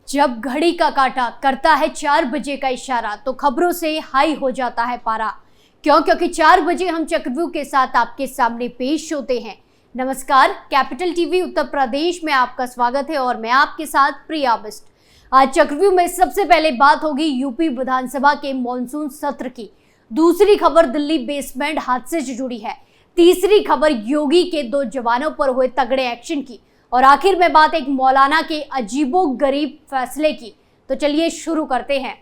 जब घड़ी का काटा करता है 4 बजे का इशारा तो खबरों से हाई हो जाता है पारा। क्योंकि 4 बजे हम चक्रव्यूह के साथ आपके सामने पेश होते हैं। नमस्कार, कैपिटल टीवी उत्तर प्रदेश में आपका स्वागत है और मैं आपके साथ प्रिया बिस्ट। आज चक्रव्यूह में सबसे पहले बात होगी यूपी विधानसभा के मॉनसून सत्र की। दूसरी खबर दिल्ली बेसमेंट हादसे से जुड़ी है। तीसरी खबर योगी के 2 जवानों पर हुए तगड़े एक्शन की और आखिर में बात एक मौलाना के अजीबोगरीब फैसले की। तो चलिए शुरू करते हैं।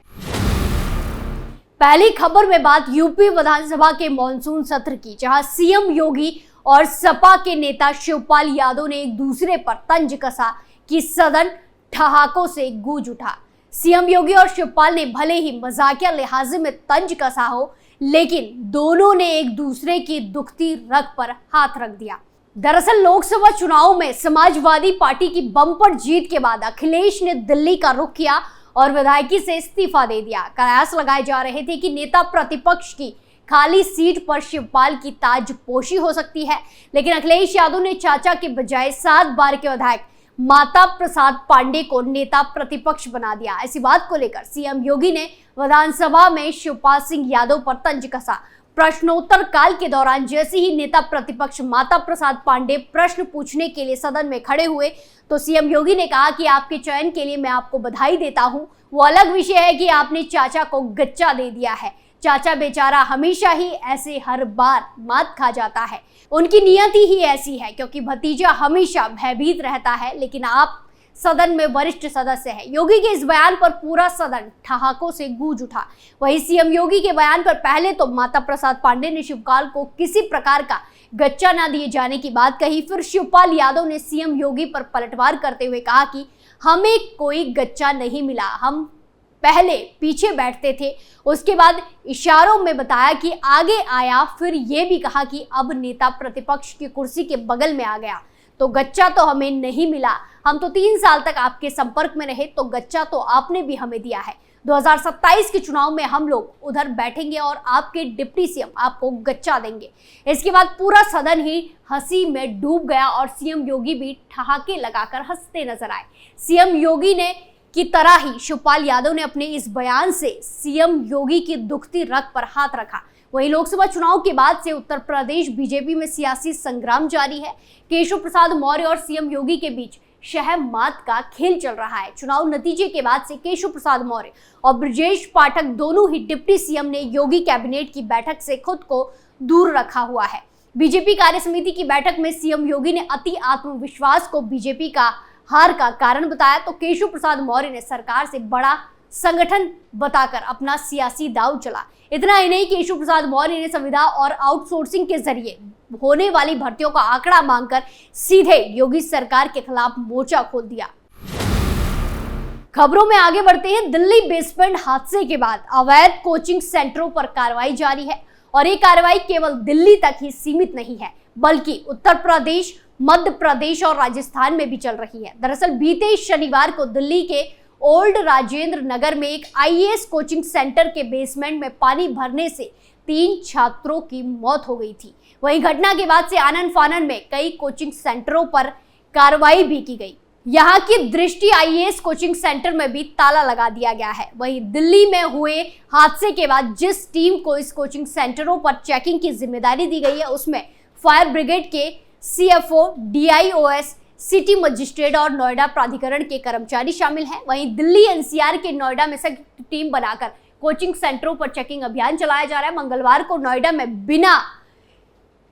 पहली खबर में बात यूपी विधानसभा के मॉनसून सत्र की, जहां सीएम योगी और सपा के नेता शिवपाल यादव ने एक दूसरे पर तंज कसा कि सदन ठहाकों से गूंज उठा। सीएम योगी और शिवपाल ने भले ही मजाकिया लिहाजे में तंज कसा हो, लेकिन दोनों ने एक दूसरे की दुखती रग पर हाथ रख दिया। दरअसल लोकसभा चुनाव में समाजवादी पार्टी की बम्पर जीत के बाद अखिलेश ने दिल्ली का रुख किया और विधायकी से इस्तीफा दे दिया। कयास लगाए जा रहे थे कि नेता प्रतिपक्ष की खाली सीट पर शिवपाल की ताजपोशी हो सकती है, लेकिन अखिलेश यादव ने चाचा के बजाय 7 बार के विधायक माता प्रसाद पांडे को नेता प्रतिपक्ष बना दिया। इसी बात को लेकर सीएम योगी ने विधानसभा में शिवपाल सिंह यादव पर तंज कसा। प्रश्नोत्तर काल के दौरान जैसे ही नेता प्रतिपक्ष माता प्रसाद पांडे प्रश्न पूछने के लिए सदन में खड़े हुए तो सीएम योगी ने कहा कि आपके चयन के लिए मैं आपको बधाई देता हूं। वो अलग विषय है कि आपने चाचा को गच्चा दे दिया है। चाचा बेचारा हमेशा ही ऐसे हर बार मात खा जाता है। उनकी नियति ही ऐसी है, क्योंकि भतीजा हमेशा भयभीत रहता है, लेकिन आप सदन में वरिष्ठ सदस्य है। योगी के इस बयान पर पूरा सदन ठहाकों से गूंज उठा। वहीं सीएम योगी के बयान पर पहले तो माता प्रसाद पांडे ने शिवपाल को किसी प्रकार का गच्चा न दिए जाने की बात कही। फिर शिवपाल यादव ने सीएम योगी पर पलटवार करते हुए कहा कि हमें कोई गच्चा नहीं मिला, हम पहले पीछे बैठते थे। उसके बाद इशारों में बताया कि आगे आया, फिर ये भी कहा कि अब नेता प्रतिपक्ष की कुर्सी के बगल में आ गया, तो गच्चा तो हमें नहीं मिला। हम तो 3 साल तक आपके संपर्क में रहे, तो गच्चा तो आपने भी हमें दिया है। 2027 के चुनाव में हम लोग उधर बैठेंगे और आपके डिप्टी सीएम आपको गच्चा देंगे। इसके बाद पूरा सदन ही हंसी में डूब गया और सीएम योगी भी ठहाके लगाकर हंसते नजर आए। सीएम योगी ने की तरह ही शिवपाल यादव ने अपने इस बयान से सीएम योगी की दुखती रग पर हाथ रखा। वहीं लोकसभा चुनाव के बाद से उत्तर प्रदेश बीजेपी में सियासी संग्राम जारी है। केशव प्रसाद मौर्य और सीएम योगी के बीच शह मात का खेल चल रहा है। चुनाव नतीजे के बाद से केशव प्रसाद मौर्य और ब्रजेश पाठक दोनों ही डिप्टी सीएम ने योगी कैबिनेट की बैठक से खुद को दूर रखा हुआ है। बीजेपी कार्य समिति की बैठक में सीएम योगी ने अति आत्मविश्वास को बीजेपी का हार का कारण बताया, तो केशव प्रसाद मौर्य ने सरकार से बड़ा संगठन बताकर अपना सियासी दांव चला। इतना ही नहीं, केशव प्रसाद मौर्य ने संविदा और आउटसोर्सिंग के जरिए होने वाली भर्तियों का आंकड़ा मांगकर सीधे योगी सरकार के खिलाफ मोर्चा खोल दिया। खबरों में आगे बढ़ते हैं। दिल्ली बेसमेंट हादसे के बाद अवैध कोचिंग सेंटरों पर कार्रवाई जारी है और ये कार्रवाई केवल दिल्ली तक ही सीमित नहीं है, बल्कि उत्तर प्रदेश, मध्य प्रदेश और राजस्थान में भी चल रही है। दरअसल बीते शनिवार को दिल्ली के ओल्ड राजेंद्र नगर में एक आईएएस कोचिंग सेंटर के बेसमेंट में पानी भरने से 3 छात्रों की मौत हो गई थी। वहीं घटना के बाद से आनन फानन में कई कोचिंग सेंटरों पर कार्रवाई भी की गई। यहां की दृष्टि आईएएस कोचिंग सेंटर में भी ताला लगा दिया गया है। वहीं दिल्ली में हुए हादसे के बाद जिस टीम को इस कोचिंग सेंटरों पर चेकिंग की जिम्मेदारी दी गई है, उसमें फायर ब्रिगेड के सीएफओ, डीआईओएस, सिटी मजिस्ट्रेट और नोएडा प्राधिकरण के कर्मचारी शामिल हैं। वहीं दिल्ली एनसीआर के नोएडा में से टीम बनाकर कोचिंग सेंटरों पर चेकिंग अभियान चलाया जा रहा है। मंगलवार को नोएडा में बिना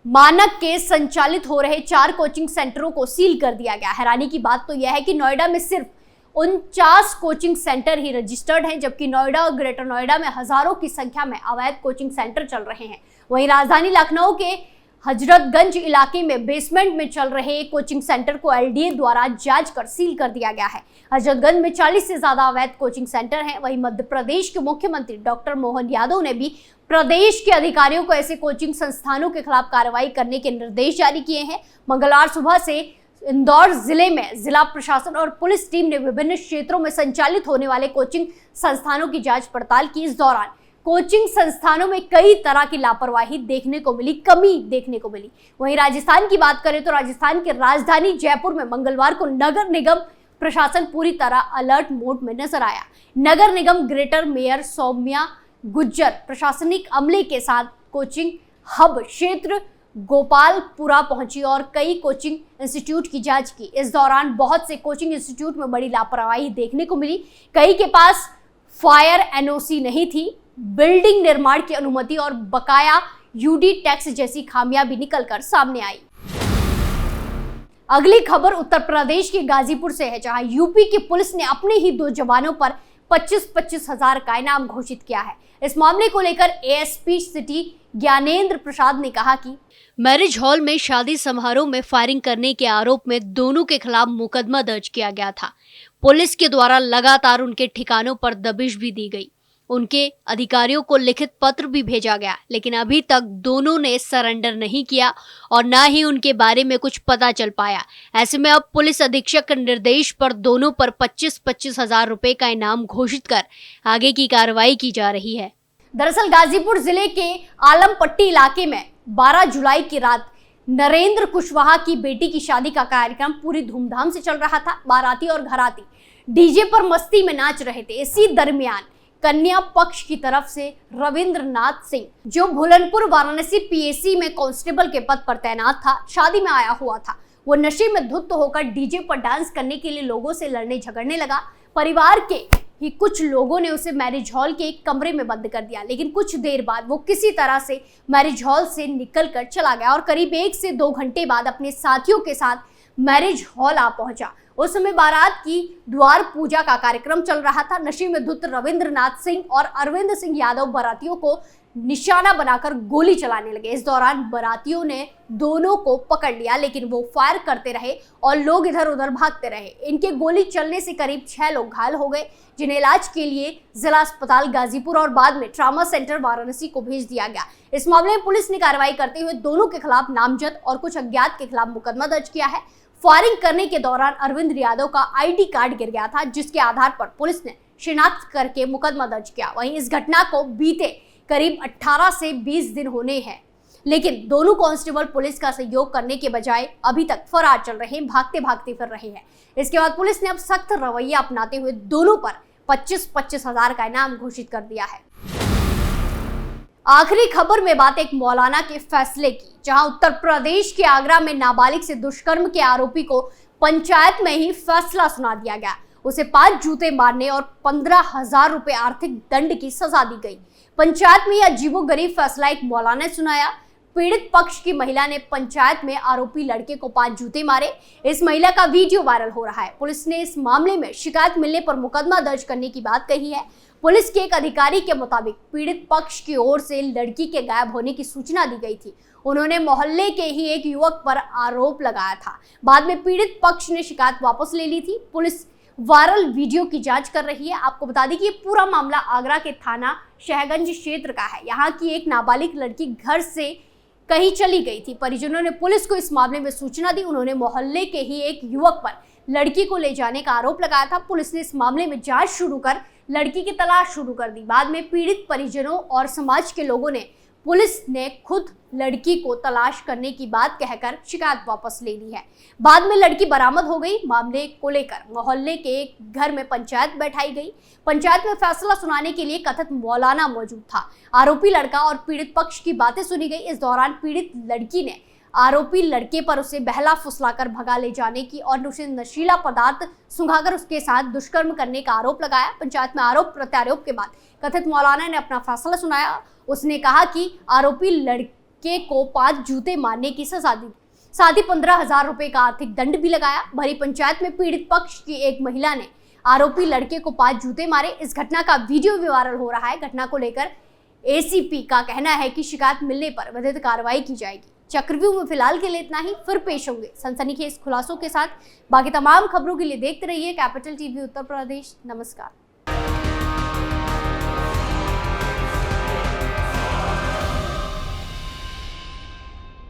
मानक के संचालित हो रहे 4 कोचिंग सेंटरों को सील कर दिया गया। हैरानी की बात तो यह है कि नोएडा में सिर्फ 49 कोचिंग सेंटर ही रजिस्टर्ड हैं, जबकि नोएडा और ग्रेटर नोएडा में हजारों की संख्या में अवैध कोचिंग सेंटर चल रहे हैं। वहीं राजधानी लखनऊ के हजरतगंज इलाके में बेसमेंट में चल रहे कोचिंग सेंटर को एलडीए द्वारा जांच कर सील कर दिया गया है। हजरतगंज में 40 से ज्यादा अवैध कोचिंग सेंटर हैं। वहीं मध्य प्रदेश के मुख्यमंत्री डॉक्टर मोहन यादव ने भी प्रदेश के अधिकारियों को ऐसे कोचिंग संस्थानों के खिलाफ कार्रवाई करने के निर्देश जारी किए हैं। मंगलवार सुबह से इंदौर जिले में जिला प्रशासन और पुलिस टीम ने विभिन्न क्षेत्रों में संचालित होने वाले कोचिंग संस्थानों की जांच पड़ताल की। इस दौरान कोचिंग संस्थानों में कई तरह की लापरवाही देखने को मिली, कमी देखने को मिली। वहीं राजस्थान की बात करें तो राजस्थान की राजधानी जयपुर में मंगलवार को नगर निगम प्रशासन पूरी तरह अलर्ट मोड में नजर आया। नगर निगम ग्रेटर मेयर सौम्या गुज्जर प्रशासनिक अमले के साथ कोचिंग हब क्षेत्र गोपालपुरा पहुंची और कई कोचिंग इंस्टीट्यूट की जांच की। इस दौरान बहुत से कोचिंग इंस्टीट्यूट में बड़ी लापरवाही देखने को मिली। कई के पास फायर एनओसी नहीं थी, बिल्डिंग निर्माण की अनुमति और बकाया यूडी टैक्स जैसी खामियां भी निकलकर सामने आई। अगली खबर उत्तर प्रदेश के गाजीपुर से है, जहां यूपी की पुलिस ने अपने ही 2 जवानों पर 25-25 हजार का इनाम घोषित किया है। इस मामले को लेकर एएसपी सिटी ज्ञानेंद्र प्रसाद ने कहा कि मैरिज हॉल में शादी समारोह में फायरिंग करने के आरोप में दोनों के खिलाफ मुकदमा दर्ज किया गया था। पुलिस के द्वारा लगातार उनके ठिकानों पर दबिश भी दी गई, उनके अधिकारियों को लिखित पत्र भी भेजा गया, लेकिन अभी तक दोनों ने सरेंडर नहीं किया और न ही उनके बारे में कुछ पता चल पाया। ऐसे में अब पुलिस अधीक्षक के निर्देश पर दोनों पर 25-25 हजार रुपए का इनाम घोषित कर आगे की कार्रवाई की जा रही है। दरअसल गाजीपुर जिले के आलमपट्टी इलाके में 12 जुलाई की रात नरेंद्र कुशवाहा की बेटी की शादी का कार्यक्रम पूरी धूमधाम से चल रहा था। बाराती और घराती डीजे पर मस्ती में नाच रहे थे। इसी दरमियान कन्या पक्ष की तरफ से रविंद्रनाथ सिंह, जो भूलनपुर वाराणसी पीएसी में कांस्टेबल के पद पर तैनात था, शादी में आया हुआ था। वो नशे में धुत होकर डीजे पर डांस करने के लिए लोगों से लड़ने झगड़ने लगा। परिवार के ही कुछ लोगों ने उसे मैरिज हॉल के एक कमरे में बंद कर दिया, लेकिन कुछ देर बाद वो किसी तरह से मैरिज हॉल से निकलकर चला गया और करीब 1 से 2 घंटे बाद अपने साथियों के साथ मैरिज हॉल आ पहुंचा। उस समय बारात की द्वार पूजा का कार्यक्रम चल रहा था। नशे में धुत रविंद्रनाथ सिंह और अरविंद सिंह यादव बारातियों को निशाना बनाकर गोली चलाने लगे। इस दौरान बारातियों ने दोनों को पकड़ लिया, लेकिन वो फायर करते रहे और लोग इधर उधर भागते रहे। इनके गोली चलने से करीब 6 लोग घायल हो गए, जिन्हें इलाज के लिए जिला अस्पताल गाजीपुर और बाद में ट्रॉमा सेंटर वाराणसी को भेज दिया गया। इस मामले में पुलिस ने कार्रवाई करते हुए दोनों के खिलाफ नामजद और कुछ अज्ञात के खिलाफ मुकदमा दर्ज किया है। फायरिंग करने के दौरान अरविंद यादव का आईडी कार्ड गिर गया था, जिसके आधार पर पुलिस ने शिनाख्त करके मुकदमा दर्ज किया। वहीं इस घटना को बीते करीब 18 से 20 दिन होने हैं, लेकिन दोनों कांस्टेबल पुलिस का सहयोग करने के बजाय अभी तक फरार चल रहे हैं, भागते भागते फिर रहे हैं। इसके बाद पुलिस ने अब सख्त रवैया अपनाते हुए दोनों पर 25-25 हजार का इनाम घोषित कर दिया है। आखिरी खबर में बात एक मौलाना के फैसले की, जहां उत्तर प्रदेश के आगरा में नाबालिग से दुष्कर्म के आरोपी को पंचायत में ही फैसला सुना दिया गया। उसे 5 जूते मारने और 15,000 रुपए आर्थिक दंड की सजा दी गई। पंचायत में यह अजीबोगरीब फैसला एक मौलाना ने सुनाया। पीड़ित पक्ष की महिला ने पंचायत में आरोपी लड़के को 5 जूते मारे। इस महिला का वीडियो वायरल हो रहा है। पुलिस ने इस मामले में शिकायत मिलने पर मुकदमा दर्ज करने की बात कही है। पुलिस के एक अधिकारी के मुताबिक पीड़ित पक्ष की ओर से लड़की के गायब होने की सूचना दी गई थी। उन्होंने मोहल्ले के ही एक युवक पर आरोप लगाया था। बाद में पीड़ित पक्ष ने शिकायत वापस ले ली थी। पुलिस वायरल वीडियो की जांच कर रही है। आपको बता दें कि ये पूरा मामला आगरा के थाना शहगंज क्षेत्र का है। यहाँ की एक नाबालिग लड़की घर से कहीं चली गई थी। परिजनों ने पुलिस को इस मामले में सूचना दी। उन्होंने मोहल्ले के ही एक युवक पर लड़की को ले जाने का आरोप लगाया था। पुलिस ने इस मामले में जांच शुरू कर लड़की की तलाश शुरू कर दी। बाद में पीड़ित परिजनों और समाज के लोगों ने पुलिस ने खुद लड़की को तलाश करने की बात कहकर शिकायत वापस ले ली है। बाद में लड़की बरामद हो गई। मामले को लेकर मोहल्ले के एक घर में पंचायत बैठाई गई। पंचायत में फैसला सुनाने के लिए कथित मौलाना मौजूद था। आरोपी लड़का और पीड़ित पक्ष की बातें सुनी गई। इस दौरान पीड़ित लड़की ने आरोपी लड़के पर उसे बहला फुसलाकर भगा ले जाने की और उसे नशीला पदार्थ सुंघाकर उसके साथ दुष्कर्म करने का आरोप लगाया। पंचायत में आरोप प्रत्यारोप के बाद कथित मौलाना ने अपना फैसला सुनाया। उसने कहा कि आरोपी लड़के को 5 जूते मारने की सजा दी, साथ ही 15,000 रुपए का आर्थिक दंड भी लगाया। भरी पंचायत में पीड़ित पक्ष की एक महिला ने आरोपी लड़के को 5 जूते मारे। इस घटना का वीडियो भी वायरल हो रहा है। घटना को लेकर एसीपी का कहना है कि शिकायत मिलने पर विधिक कार्रवाई की जाएगी। चक्रव्यूह में फिलहाल के लिए इतना ही। फिर पेश होंगे सनसनीखेज खुलासों के साथ। बाकी तमाम खबरों के लिए देखते रहिए कैपिटल टीवी उत्तर प्रदेश। नमस्कार।